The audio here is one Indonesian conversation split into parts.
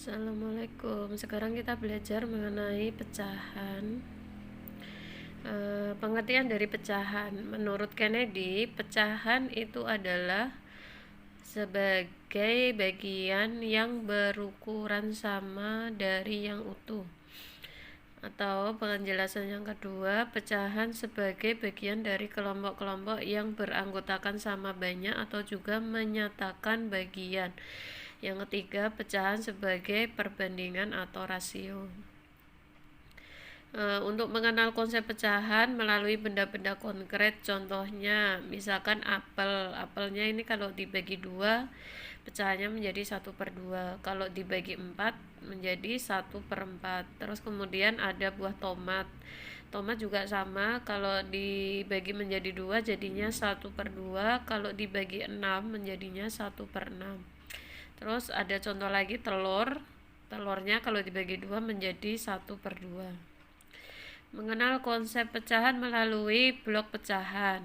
Assalamualaikum. Sekarang kita belajar mengenai pecahan. Pengertian dari pecahan. Menurut Kennedy, pecahan itu adalah sebagai bagian yang berukuran sama dari yang utuh. Atau penjelasan yang kedua, pecahan sebagai bagian dari kelompok-kelompok yang beranggotakan sama banyak atau juga menyatakan bagian. Yang ketiga, pecahan sebagai perbandingan atau rasio. Untuk mengenal konsep pecahan melalui benda-benda konkret, contohnya misalkan apelnya ini kalau dibagi 2 pecahannya menjadi 1/2, kalau dibagi 4 menjadi 1/4. Terus kemudian ada buah tomat juga sama, kalau dibagi menjadi 2 jadinya 1/2, kalau dibagi 6 menjadinya 1/6. Terus ada contoh lagi telurnya kalau dibagi 2 menjadi 1/2. Mengenal konsep pecahan melalui blok pecahan.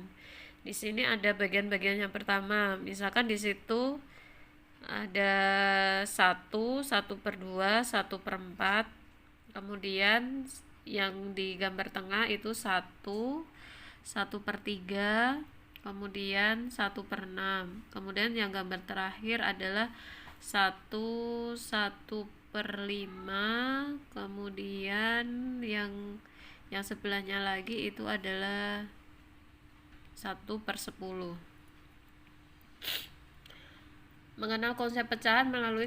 Di sini ada bagian-bagian yang pertama. Misalkan di situ ada 1/2, 1/4. Kemudian yang di gambar tengah itu 1/3. Kemudian 1/6. Kemudian yang gambar terakhir adalah 1/5. Kemudian yang sebelahnya lagi itu adalah 1/10. Mengenal konsep pecahan melalui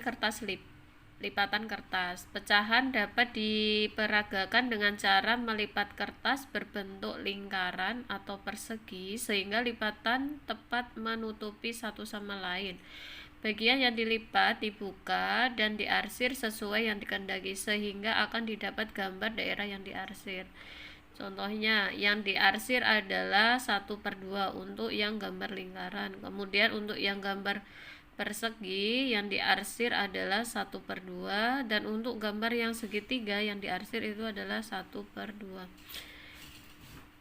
lipatan kertas. Pecahan dapat diperagakan dengan cara melipat kertas berbentuk lingkaran atau persegi sehingga lipatan tepat menutupi satu sama lain. Bagian yang dilipat dibuka dan diarsir sesuai yang dikehendaki sehingga akan didapat gambar daerah yang diarsir. Contohnya, yang diarsir adalah 1/2 untuk yang gambar lingkaran. Kemudian untuk yang gambar persegi yang diarsir adalah 1/2, dan untuk gambar yang segitiga yang diarsir itu adalah 1/2.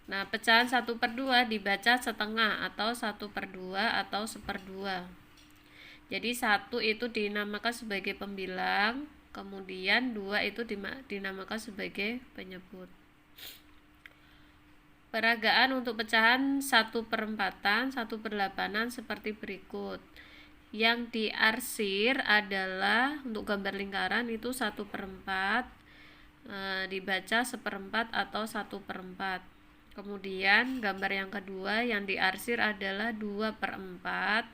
Nah, pecahan 1/2 dibaca setengah atau 1/2 atau 1/2. Jadi 1 itu dinamakan sebagai pembilang, kemudian 2 itu dinamakan sebagai penyebut. Peragaan untuk pecahan 1/4, 1/8 seperti berikut. Yang diarsir adalah untuk gambar lingkaran itu 1/4, dibaca 1/4 atau 1/4. Kemudian gambar yang kedua yang diarsir adalah 2/4.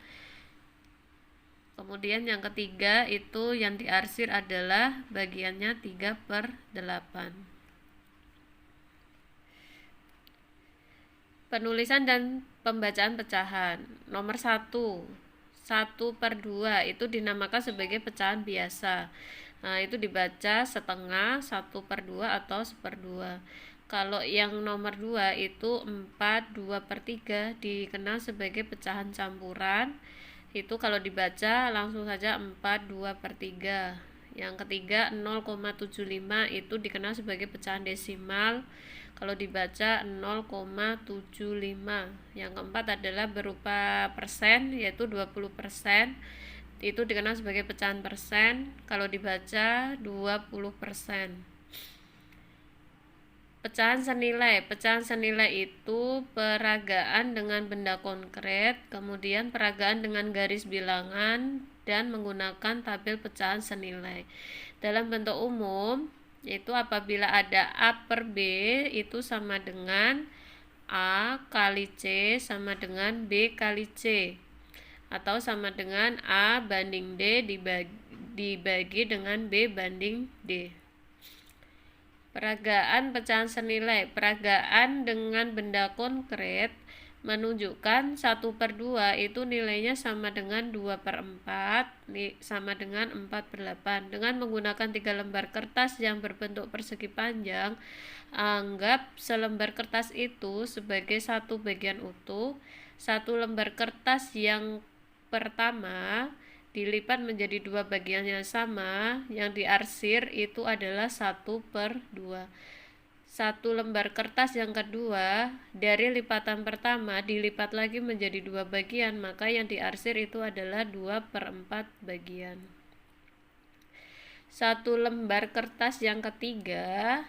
Kemudian yang ketiga itu yang diarsir adalah bagiannya 3/8. Penulisan dan pembacaan pecahan. Nomor 1, 1/2 itu dinamakan sebagai pecahan biasa. Nah, itu dibaca setengah, 1/2 atau 1/2. Kalau yang nomor 2 itu 4/2/3 dikenal sebagai pecahan campuran. Itu kalau dibaca langsung saja 4/2/3. Yang ketiga 0,75 itu dikenal sebagai pecahan desimal, kalau dibaca 0,75. Yang keempat adalah berupa persen, yaitu 20%, itu dikenal sebagai pecahan persen, kalau dibaca 20%. Pecahan senilai itu peragaan dengan benda konkret, kemudian peragaan dengan garis bilangan, dan menggunakan tabel pecahan senilai. Dalam bentuk umum, yaitu apabila ada A/B itu sama dengan A kali C sama dengan B kali C, atau sama dengan A banding D dibagi dengan B banding D. Peragaan pecahan senilai. Peragaan dengan benda konkret menunjukkan 1/2 itu nilainya sama dengan 2/4 sama dengan 4/8. Dengan menggunakan 3 lembar kertas yang berbentuk persegi panjang, anggap selembar kertas itu sebagai satu bagian utuh. Satu lembar kertas yang pertama dilipat menjadi 2 bagian yang sama, yang diarsir itu adalah 1/2. Satu lembar kertas yang kedua dari lipatan pertama dilipat lagi menjadi 2 bagian, maka yang diarsir itu adalah 2/4 bagian. satu lembar kertas yang ketiga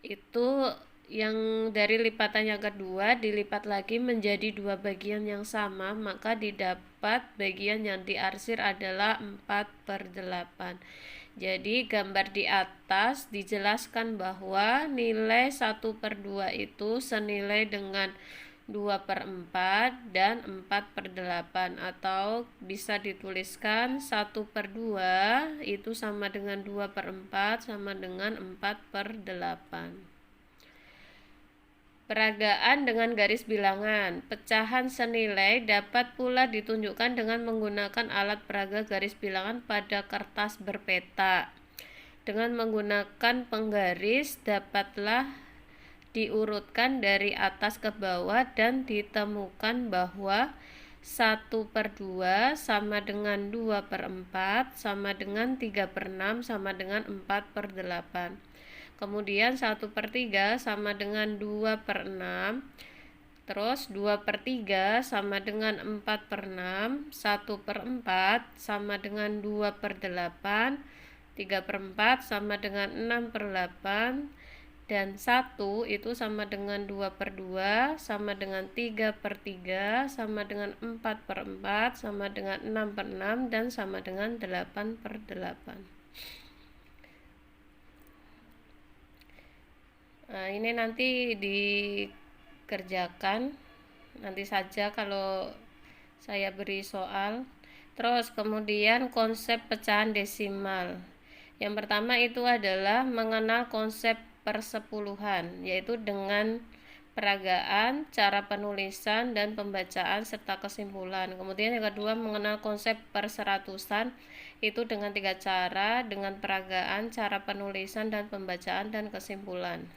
itu yang dari lipatan yang kedua dilipat lagi menjadi dua bagian yang sama, maka didapat bagian yang diarsir adalah 4/8. Jadi gambar di atas dijelaskan bahwa nilai 1/2 itu senilai dengan 2/4 dan 4/8, atau bisa dituliskan 1/2 itu sama dengan 2/4 sama dengan 4/8. Peragaan dengan garis bilangan. Pecahan senilai dapat pula ditunjukkan dengan menggunakan alat peraga garis bilangan pada kertas berpeta. Dengan menggunakan penggaris dapatlah diurutkan dari atas ke bawah dan ditemukan bahwa 1/2 sama dengan 2/4 sama dengan 3/6 sama dengan 4/8. Kemudian 1/3 sama dengan 2/6. Terus 2/3 sama dengan 4/6. 1/4 sama dengan 2/8. 3/4 sama dengan 6/8. Dan 1 itu sama dengan 2/2, sama dengan 3/3, sama dengan 4/4, sama dengan 6/6, dan sama dengan 8/8. Nah, ini nanti dikerjakan nanti saja kalau saya beri soal. Terus kemudian konsep pecahan desimal. Yang pertama itu adalah mengenal konsep persepuluhan, yaitu dengan peragaan, cara penulisan dan pembacaan serta kesimpulan. Kemudian yang kedua mengenal konsep perseratusan, itu dengan 3 cara, dengan peragaan, cara penulisan dan pembacaan dan kesimpulan.